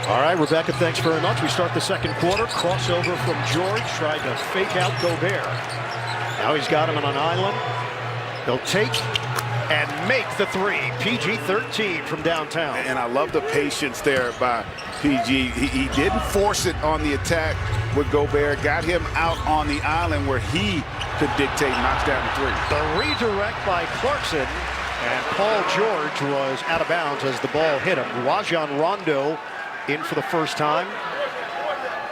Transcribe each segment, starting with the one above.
All right, Rebecca, thanks very much. We start the second quarter. Crossover from George, tried to fake out Gobert. Now he's got him on an island. He'll take and make the three. PG-13 from downtown. And I love the patience there by PG. He didn't force it on the attack with Gobert. Got him out on the island where he could dictate, knocks down the three. The redirect by Clarkson. And Paul George was out of bounds as the ball hit him. Rajon Rondo in for the first time.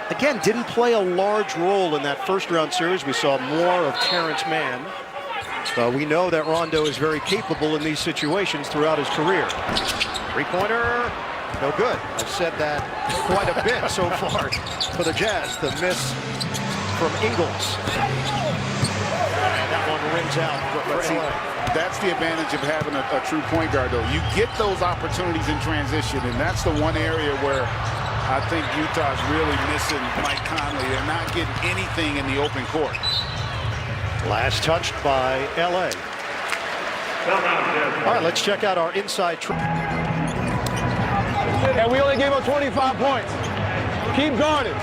Again, didn't play a large role in that first round series. We saw more of Terrence Mann. But we know that Rondo is very capable in these situations throughout his career. Three-pointer, no good. I've said that quite a bit so far for the Jazz. The miss from Ingles. And that one rims out for LA. That's the advantage of having a true point guard, though. You get those opportunities in transition, and that's the one area where I think Utah's really missing Mike Conley. They're not getting anything in the open court. Last touched by LA. All right, let's check out our inside. And we only gave up 25 points. Keep guarding.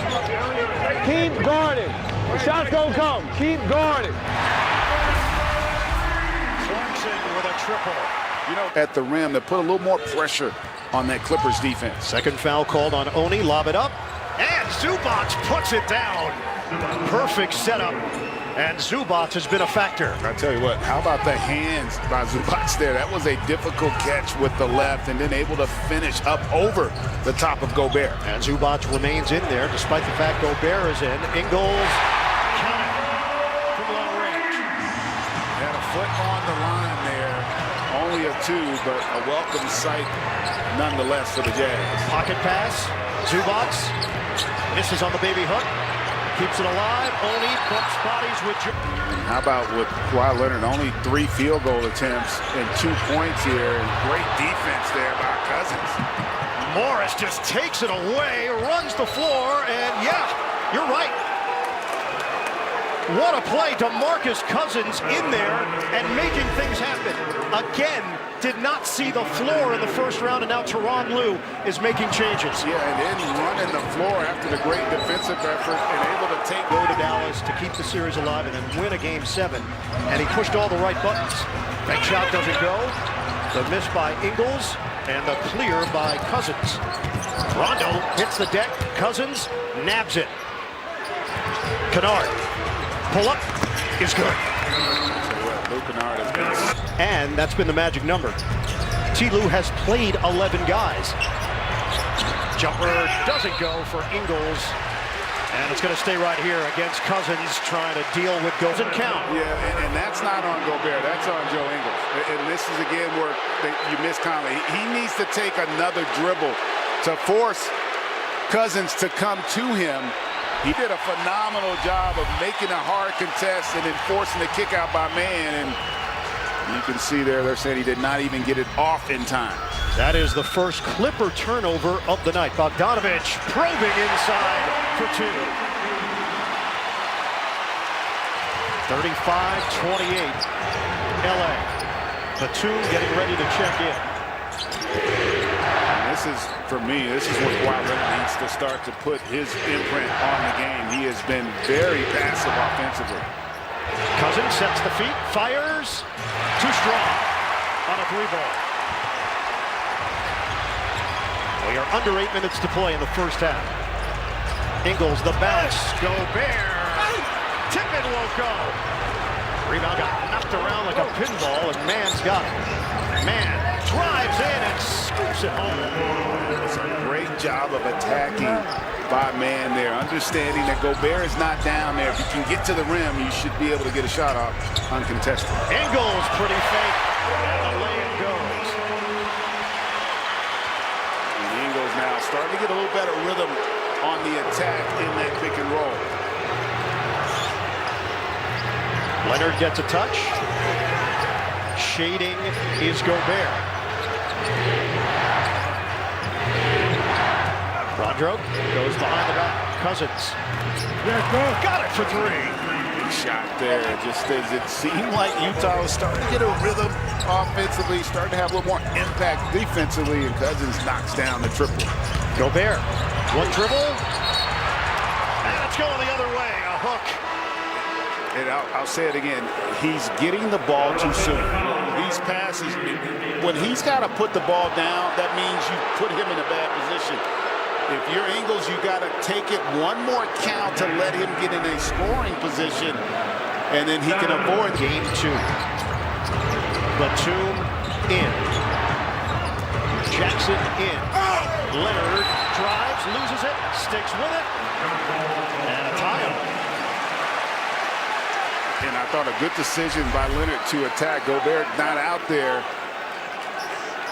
Keep guarding. The shots don't come. Keep guarding. With a triple. You know, at the rim, to put a little more pressure on that Clippers defense. Second foul called on Oni. Lob it up. And Zubac puts it down. Perfect setup. And Zubac has been a factor. I tell you what, how about the hands by Zubac there? That was a difficult catch with the left and then able to finish up over the top of Gobert. And Zubac remains in there despite the fact Gobert is in. Ingles counted from long range. Had a foot on the line there. Only a two, but a welcome sight nonetheless for the Jazz. Pocket pass. Zubac misses on the baby hook. Keeps it alive. Oni bumps bodies with. How about with Kawhi Leonard? Only 3 field goal attempts and 2 points here. And great defense there by Cousins. Morris just takes it away, runs the floor, and yeah, you're right. What a play. DeMarcus Cousins in there and making things happen. Again, did not see the floor in the first round, and now Tyronn Lue is making changes. Yeah, and then running the floor after the great defensive effort and able to go to Dallas to keep the series alive and then win a game 7. And he pushed all the right buttons. That shot doesn't go. The miss by Ingles and the clear by Cousins. Rondo hits the deck. Cousins nabs it. Kennard. Pull up is good. And that's been the magic number. T. Lue has played 11 guys. Jumper doesn't go for Ingles. And it's going to stay right here against Cousins trying to deal with doesn't count. Yeah, and that's not on Gobert. That's on Joe Ingles. And this is again where you miss Conley. He needs to take another dribble to force Cousins to come to him. He did a phenomenal job of making a hard contest and then forcing the kick out by man. And you can see there, they're saying he did not even get it off in time. That is the first Clipper turnover of the night. Bogdanovich probing inside for 2. 35-28, LA. Batum getting ready to check in. And this is, for me, this is what Kawhi Leonard needs to start to put his imprint on the game. He has been very passive offensively. Cousins sets the feet, fires. Too strong on a 3-ball. We are under 8 minutes to play in the first half. Ingles, the bounce. Gobert. Tippett won't go. Rebound got knocked around like a pinball, and Mann's got it. Mann drives in and scoops it home. It's a great job of attacking by Mann there, understanding that Gobert is not down there. If you can get to the rim, you should be able to get a shot off uncontested. Ingles, pretty fake, and the lay-in goes. And Ingles now starting to get a little better rhythm on the attack in that pick and roll. Leonard gets a touch. Shading is Gobert. Rodro goes behind the back. Cousins. Got it for 3. Big shot there. Just as it seemed like Utah was starting to get a rhythm offensively, starting to have a little more impact defensively, and Cousins knocks down the triple. Gobert, one dribble, and it's going the other way, a hook. And I'll say it again, he's getting the ball too soon. These passes, when he's got to put the ball down, that means you put him in a bad position. If you're Ingles, you got to take it one more count to let him get in a scoring position, and then he can avoid game 2. Batum in. Jackson in. Leonard drives, loses it, sticks with it, and a tie-up. And I thought a good decision by Leonard to attack. Gobert not out there,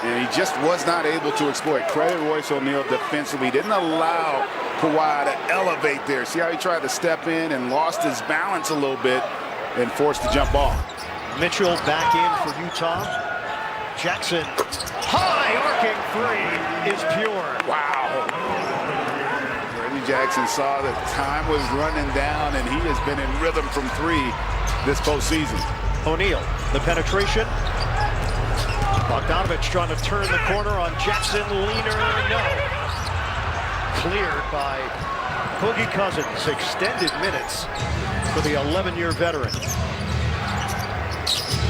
and he just was not able to exploit. Credit Royce O'Neal defensively. Didn't allow Kawhi to elevate there. See how he tried to step in and lost his balance a little bit and forced the jump ball. Mitchell back in for Utah. Jackson, high arcing three is pure. Wow. Reggie Jackson saw that time was running down, and he has been in rhythm from 3 this postseason. O'Neal, the penetration. Bogdanovich trying to turn the corner on Jackson. Leaner, no. Cleared by Boogie Cousins. Extended minutes for the 11-year veteran.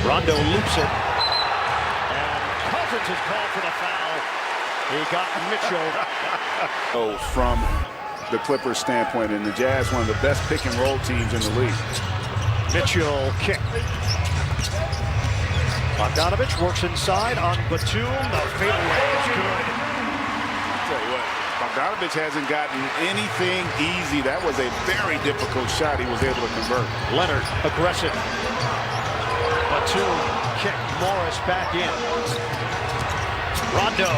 Rondo loops it. And Cousins is called for the foul. He got Mitchell. From the Clippers standpoint, and the Jazz, one of the best pick and roll teams in the league. Mitchell kick. Bogdanovich works inside on Batum. The fadeaway is good. I'll tell you what, Bogdanovich hasn't gotten anything easy. That was a very difficult shot he was able to convert. Leonard aggressive. Batum kick. Morris back in. Rondo.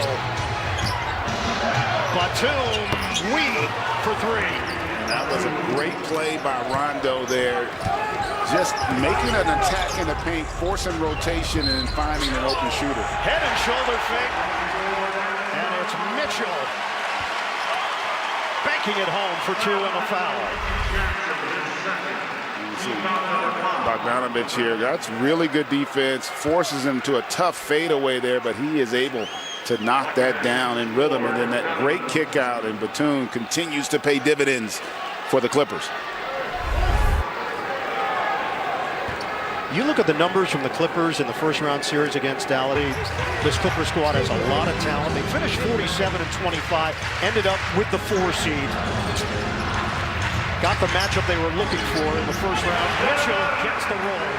Batum weak for 3. That was a great play by Rondo there. Just making an attack in the paint, forcing rotation, and finding an open shooter. Head and shoulder fake. And it's Mitchell banking it home for 2 and a foul. You see Bogdanovich here. That's really good defense. Forces him to a tough fadeaway there, but he is able to knock that down in rhythm. And then that great kick out, and Batum continues to pay dividends for the Clippers. You look at the numbers from the Clippers in the first-round series against Dallas. This Clipper squad has a lot of talent. They finished 47 and 25, ended up with the 4 seed. Got the matchup they were looking for in the first round. Mitchell gets the roll.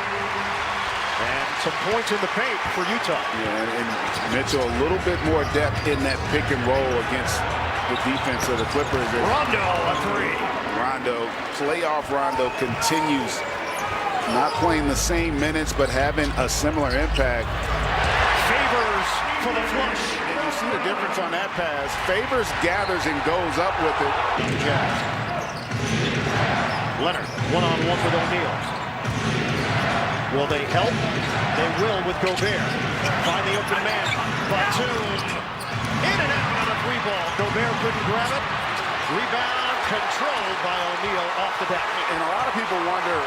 And some points in the paint for Utah. Yeah, and Mitchell a little bit more depth in that pick and roll against the defense of the Clippers. Rondo, a 3. Rondo, playoff Rondo continues. Not playing the same minutes, but having a similar impact. Favors for the flush. And you see the difference on that pass. Favors gathers and goes up with it. Jazz. Leonard, one-on-one with O'Neal. Will they help? They will with Gobert. Find the open man. Batum. In and out on a 3 ball. Gobert couldn't grab it. Rebound controlled by O'Neal off the deck. And a lot of people wonder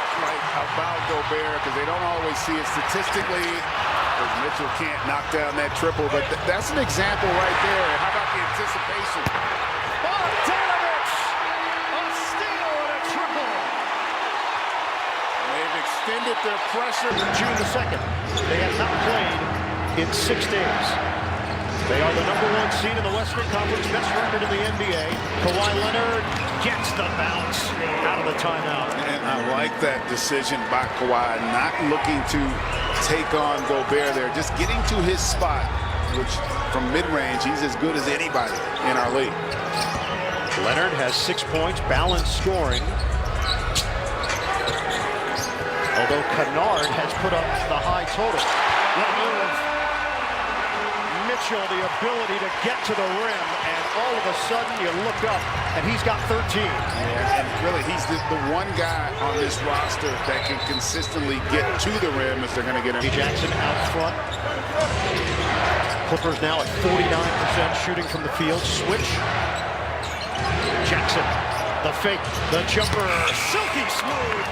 about Gobert because they don't always see it statistically, because Mitchell can't knock down that triple. But that's an example right there. How about the anticipation? Bogdanovich! A steal and a triple! They've extended their pressure. June the 2nd. They have not played in 6 days. They are the #1 seed in the Western Conference, best record in the NBA. Kawhi Leonard gets the bounce out of the timeout. And I like that decision by Kawhi, not looking to take on Gobert there, just getting to his spot, which from mid-range, he's as good as anybody in our league. Leonard has 6 points, balanced scoring. Although Kennard has put up the high total. What a move. Mitchell, the ability to get to the rim, and all of a sudden you look up and he's got 13. Yeah, and really he's the one guy on this roster that can consistently get to the rim if they're going to get him. Jackson out front. Clippers now at 49% shooting from the field. Switch. Jackson, the fake, the jumper, silky smooth.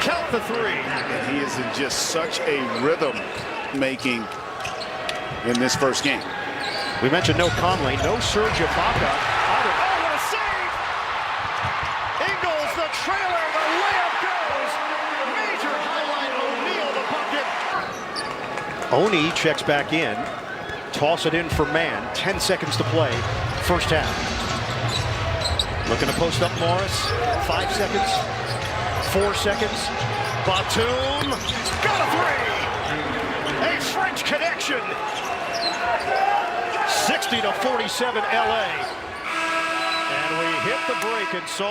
Count the 3. And he is in just such a rhythm making in this first game. We mentioned no Conley, no Serge Ibaka. Oh, what a save! Ingles, the trailer, the layup goes. Major highlight, O'Neal, the bucket. Oni checks back in. Toss it in for Man. 10 seconds to play. First half. Looking to post up Morris. 5 seconds. 4 seconds. Batum. Got a three. A French connection. 60-47 LA. And we hit the break and so